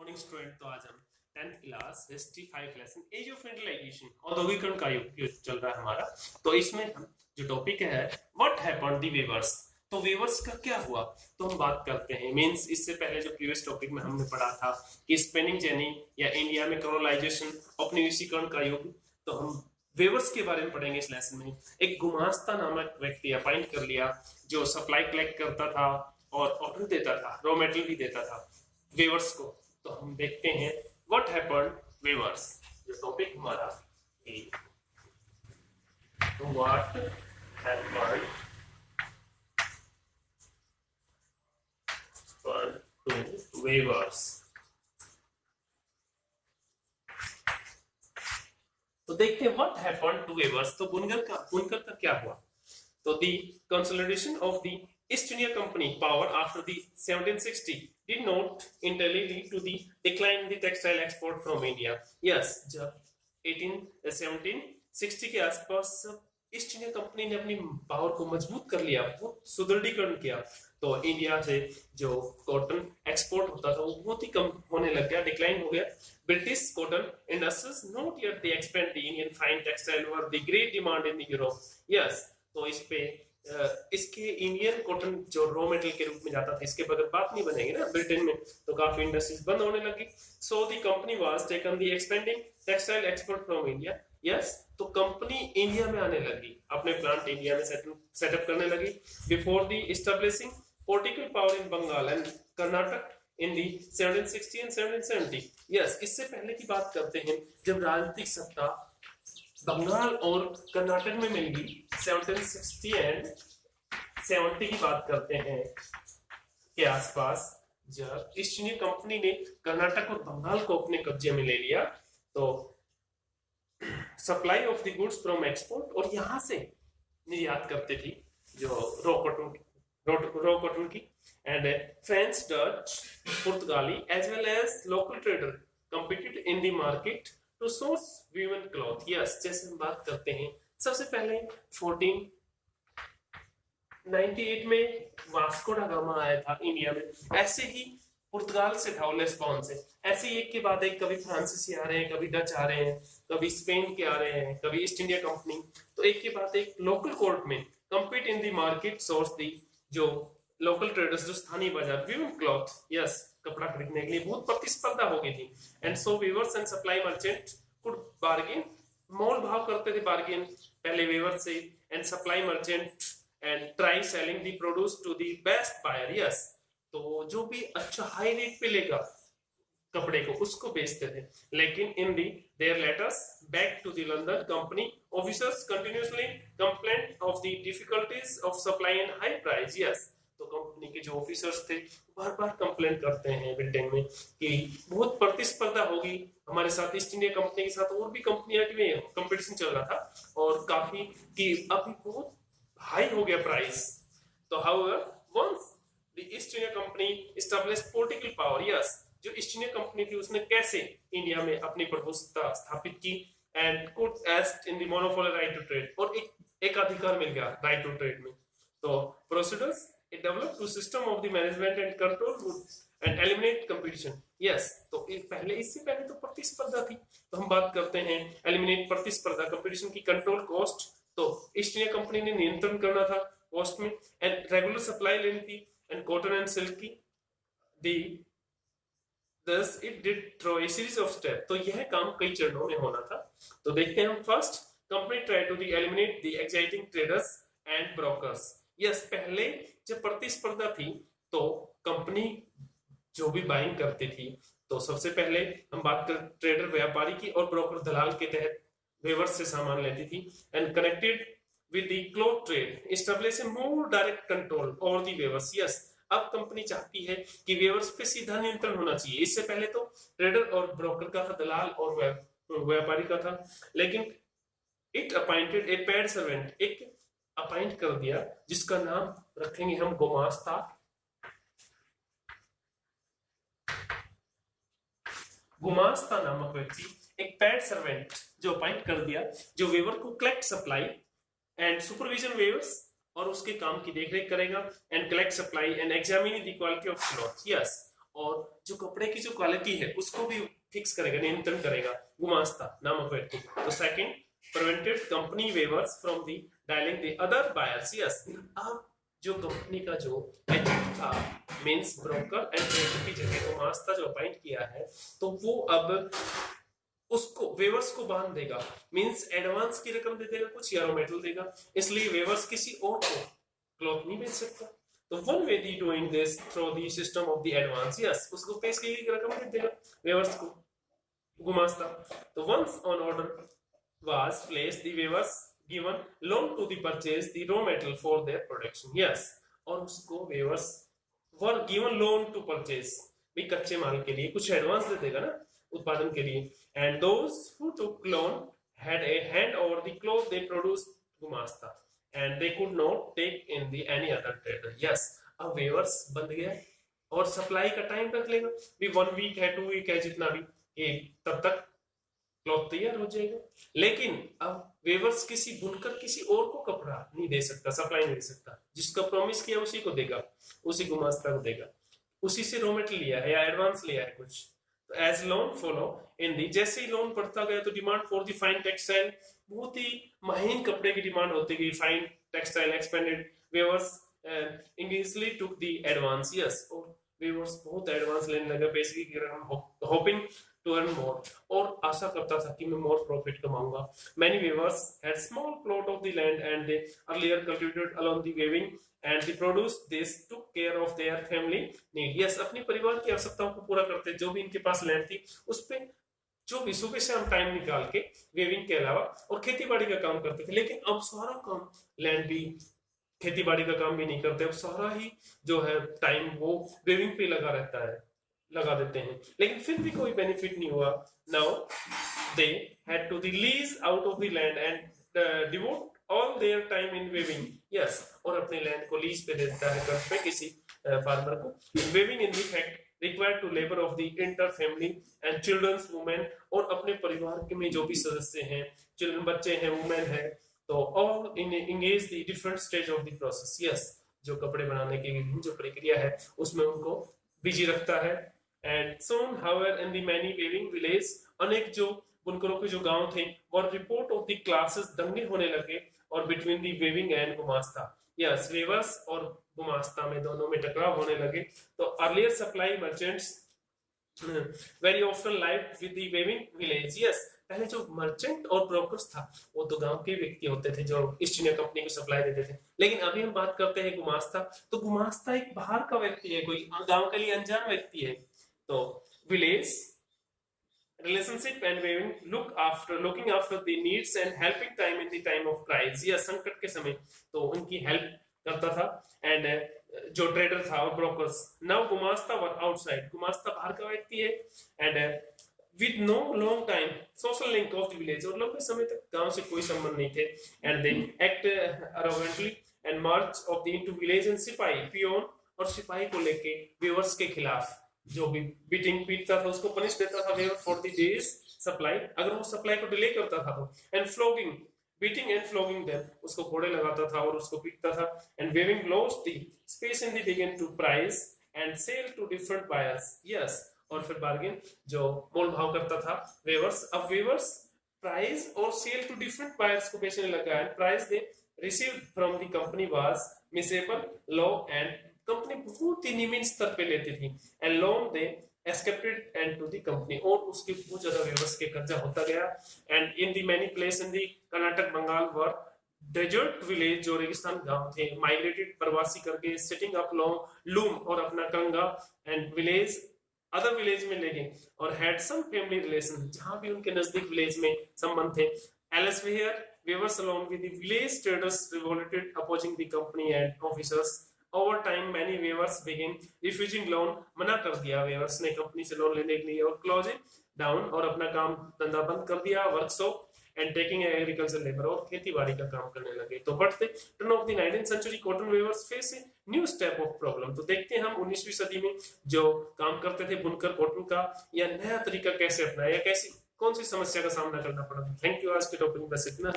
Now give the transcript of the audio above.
Morning student. तो आज हम 10th class history 5 lesson age of industrialisation औद्योगिकरण का युग चल रहा है हमारा। तो इसमें हम जो टॉपिक है व्हाट हैपेंड दी वेवर्स। तो वेवर्स का क्या हुआ तो हम बात करते हैं। मींस इससे पहले जो प्रीवियस टॉपिक में हमने पढ़ा था कि स्पेनिंग जेनी या इंडिया में कॉलोनाइजेशन औपनिवेशीकरण का युग, तो हम वेवर्स के बारे में पढ़ेंगे इस लेसन में। एक गुमास्ता नामक व्यक्ति अपॉइंट कर लिया जो सप्लाई कलेक्ट करता था और ऑर्डर देता था, रॉ मटेरियल भी देता था वेवर्स को। तो हम देखते हैं व्हाट हैपेंड वेवर्स, जो टॉपिक हमारा है। तो व्हाट हैपेंड टू वेवर्स। तो देखते हैं व्हाट हैपेंड टू वेवर्स। तो बुनकर का क्या हुआ। तो the consolidation of the East India Company power after the 1760 did not entirely lead to the decline in the textile export from India. Yes, जब 1760 के आसपास ईस्ट इंडिया कंपनी ने अपनी पावर को मजबूत कर लिया, बहुत सुदृढ़ीकरण किया, तो इंडिया से जो कॉटन एक्सपोर्ट होता था वो बहुत ही कम होने लग गया, डिक्लाइन हो गया। British cotton industries not yet they expand the Indian fine textile were the great demand in the Europe. Yes, तो इस पे इसके इंडियन कॉटन जो रॉ मटेरियल के रूप में जाता था, इसके बगैर बात नहीं बनेगी ना ब्रिटेन में, तो काफी इंडस्ट्रीज बंद होने लगी। So the company was taken the expanding textile export from India. Yes, तो कंपनी इंडिया में आने लगी, अपने प्लांट इंडिया में सेटअप करने लगी। Before the establishing political power in Bengal and Karnataka in the 1760 and 1770। Yes, इससे पहले की बात करते हैं जब राजनीतिक सत्ता बंगाल और कर्नाटक में मिल गई 1760 एंड 70 की बात करते हैं के आसपास, जब ईस्ट इंडिया कंपनी ने कर्नाटक और बंगाल को अपने कब्जे में ले लिया, तो supply of the goods from export, और यहां से निर्यात करते थी जो रॉ कॉटन की, एंड फ्रेंच, डच, पुर्तगाली as well as local trader competed in the market to source woven cloth. Yes, जैसे हम बात करते हैं सबसे पहले 1498 में वास्को डा गामा आया था इंडिया में, ऐसे ही पुर्तगाल से था, लिस्बन से, ऐसे ही एक के बाद एक, कभी फ्रांसीसी आ रहे हैं, कभी डच आ रहे हैं, कभी स्पेन के आ रहे हैं, कभी ईस्ट इंडिया कंपनी, तो एक के बाद एक लोकल कोर्ट में compete in the market source दी जो लोकल ट्रेडर्स, जो स्थानीय बाजार, वीवन क्लॉथ, यस, कपड़ा खरीदने के लिए बहुत प्रतिस्पर्धा हो गई थी। And so weavers and supply merchant could bargain, मोल भाव करते थे, बार्गेन पहले वीवर से, and supply merchant and try selling the produce to the best buyer. Yes, तो जो भी अच्छा हाई रेट पे लेगा कपड़े को उसको बेचते थे। लेकिन in the their letters back to the London company officers continuously complained of the difficulties of supply and high price. Yes, तो कंपनी के जो ऑफिसर्स थे बार बार कंप्लेंट करते हैं ब्रिटेन में कि बहुत प्रतिस्पर्धा होगी हमारे साथ, ईस्ट इंडिया कंपनी के साथ और भी कंपनियां की कंपटीशन चल रहा था, और काफी कि अभी बहुत हाई हो गया प्राइस। तो however once the East India Company established political power, yes, जो ईस्ट इंडिया कंपनी थी उसने कैसे इंडिया में अपनी प्रभुसत्ता स्थापित की, and could assert in the monopoly right to trade, और एक अधिकार मिल गया राइट टू ट्रेड में। तो procedures it developed to system of the management and control and eliminate competition. Yes, तो पहले, इससे पहले तो प्रतिस्पर्धा थी, तो हम बात करते हैं एलिमिनेट प्रतिस्पर्धा, कंपटीशन की, कंट्रोल कॉस्ट, तो ईस्ट इंडिया कंपनी ने नियंत्रण करना था कॉस्ट में, एंड रेगुलर सप्लाई लेनी थी, एंड कॉटन एंड सिल्क की दी, thus it did through a series of steps। तो यह काम कई चरणों में होना था। तो देखते हैं हम। First, company try to eliminate the exciting traders and brokers. Yes, पहले जब प्रतिस्पर्धा थी तो कंपनी जो भी बाइंग करती थी, तो सबसे पहले हम बात कर ट्रेडर व्यापारी की, और ब्रोकर दलाल के तहत वेवर्स से सामान लेती थी, and connected with the cloth trade establish A more direct control over the weavers. Yes, अब कंपनी चाहती है कि वेवर्स पे सीधा नियंत्रण होना चाहिए। इससे पहले तो ट्रेडर और ब्रोकर का था, दलाल और व्यापारी का था, लेकिन it appointed A paid servant, एक अपॉइंट कर दिया जिसका नाम रखेंगे हम गुमास्ता। गुमास्ता नामक व्यक्ति, एक पेड सर्वेंट जो अपॉइंट कर दिया, जो वेवर को collect, supply and supervision weavers, और उसके काम की देखरेख करेगा, and collect, supply and examine the quality of cloth. Yes, और जो कपड़े की जो क्वालिटी है उसको भी फिक्स करेगा, नियंत्रण करेगा, गुमास्ता नामक व्यक्ति। तो second, prevented company weavers from the dealing the other buyers. Yes, अब जो कंपनी का जो एजेंट था, मींस ब्रोकर एंड ट्रेडर की जगह गुमास्ता जो अपॉइंट किया है, तो वो अब उसको वेवर्स को बांध देगा, मींस एडवांस की रकम दे देगा कुछ, या मेटल देगा, इसलिए वेवर्स किसी और को क्लॉथ नहीं बेच सकता। तो one way the doing this through the system of the advance. Yes, उसको पेश की गई रकम दे देगा वेवर्स को गुमास्ता। तो once on order was placed, the weavers given loan to the purchase the raw material for their production. Yes, और उसको weavers were given loan to purchase, भी कच्चे माल के लिए कुछ एडवांस दे देगा ना उत्पादन के लिए। And those who took loan had a hand over the cloth they produced gumasta, and they could not take in the any other trader. Yes, अब weavers बंद गया और सप्लाई का टाइम रख लेगा भी 1 वीक है 2 वीक है जितना भी, ये तब तक क्लॉथ तैयार हो जाएगा। लेकिन अब वेवर्स किसी बुनकर किसी और को कपड़ा नहीं दे सकता, सप्लाई नहीं दे सकता, जिसका प्रॉमिस किया उसी को देगा, उसी गुमास्ता को देगा, उसी से रॉ मटेरियल लिया है या एडवांस लिया है कुछ। तो as loan follow in the, जैसे ही लोन बढ़ता गया तो demand for the fine textile, बहुत ही महीन कपड़े की डिमांड होती गई, फाइन टेक्सटाइल एक्सपेंडेड, वेवर्स इंग्लिशली टुक द एडवांस। यस, और वेवर्स बहुत एडवांस लेने लगा पैसे की, होपिंग to earn more, और आशा करता था कि मैं more profit कमाऊंगा। Many weavers had small plot of the land and they earlier cultivated along the weaving and the produce this took care of their family need. Yes, अपनी परिवार की आवश्यकताओं को पूरा करते, जो भी इनके पास लैंड थी उस पे जो भी सुबह से हम टाइम निकाल के वेविंग के अलावा और खेती बाड़ी का काम करते थे। लेकिन अब सारा काम लैंड भी, खेती बाड़ी का काम भी नहीं करते, अब सारा ही जो है टाइम वो वेविंग पे लगा देते हैं, लेकिन फिर भी कोई बेनिफिट नहीं हुआ। Now they had to the lease out of the land and devote all their time in weaving. Yes, और अपने लैंड को लीज पे दे देता है कर्ज पे किसी फार्मर को। Weaving in the fact required to labour of the entire family and childrens women, और अपने परिवार के में जो भी सदस्य हैं, चिल्ड्रन बच्चे हैं, वुमेन है, तो all in engage the different stage of the process. Yes, जो कपड़े बनाने की विभिन्न जो प्रक्रिया है उसमें उनको बिजी रखता है। And soon, however, in the many weaving villages, अनेक जो बुनकरों के जो गांव थे, और रिपोर्ट ऑफ द क्लासेस दंगे होने लगे, और between the weaving and gumashta. Yes, weavers और गुमास्ता में दोनों में टकराव होने लगे। तो earlier supply merchants very often live with the weaving village. Yes, पहले जो मर्चेंट और ब्रोकर्स था वो तो गांव के व्यक्ति होते थे जो ईस्ट इंडिया कंपनी को सप्लाई देते थे, लेकिन अभी हम बात करते हैं गुमास्ता। तो गुमास्ता एक बाहर का व्यक्ति है, कोई गांव के लिए अनजान व्यक्ति है। तो village relationship and weaving looking after the needs and helping time in the time of crisis, या संकट के समय तो उनकी हेल्प करता था। एंड जो ट्रेडर था और ब्रोकर्स, नाउ गुमास्ता वर आउटसाइड, गुमास्ता बाहर का व्यक्ति है, and with no long time social link of the village, और लंबे समय तक गांव से कोई संबंध नहीं थे। And they act arrogantly and march of the into village and सिपाही पियोन, और सिपाही को लेके वेवर्स के खिलाफ जो भी बीटिंग पीटता था उसको पनिश देता था weaver for the days supply, अगर वो सप्लाई को डिले करता था तो। And flogging, beating and flogging them, उसको कोड़े लगाता था और उसको पीटता था। And weaving lost the space in the begin to price and sell to different buyers. Yes, और फिर बार्गेन जो मोल भाव करता था वेवर्स, अब वेवर्स प्राइस और सेल टू डिफरेंट बायर्स को बेचने लगा। And price they received from the company was miserable low, and company बहुत ही निम्न स्तर पे लेती थी। And loan they accepted and to the company, और उसके बहुत ज्यादा वेवर्स के कर्जा होता गया। And in the many place in the Karnataka Bengal were deserted village, जो रेगिस्तान गांव थे, माइग्रेटेड प्रवासी करके सेटिंग अप लूम और अपना कंगा एंड विलेज अदर विलेज में ले गए, और हैड सम फैमिली रिलेशन, जहां भी उनके नजदीक विलेज में संबंध थे। Elsewhere weavers along with the village traders revolted opposing the company and officers. Over time many weavers began refusing loan, मना कर दिया वेवर्स ने कंपनी से लोन लेने के लिए, और क्लोजिंग डाउन, और अपना काम धंधा बंद कर दिया, workshop and taking agriculture labour, और खेती बाड़ी का काम करने लगे। तो बढ़ते turn off the 19th century cotton weavers face a new step of problem. तो देखते हैं हम 19वीं सदी में जो काम करते थे बुनकर कॉटन का, या नया तरीका कैसे अपनाया, या कैसी कौन सी समस्या का सामना करना पड़ा। थैंक यू, आज के टॉपिक में बस इतना।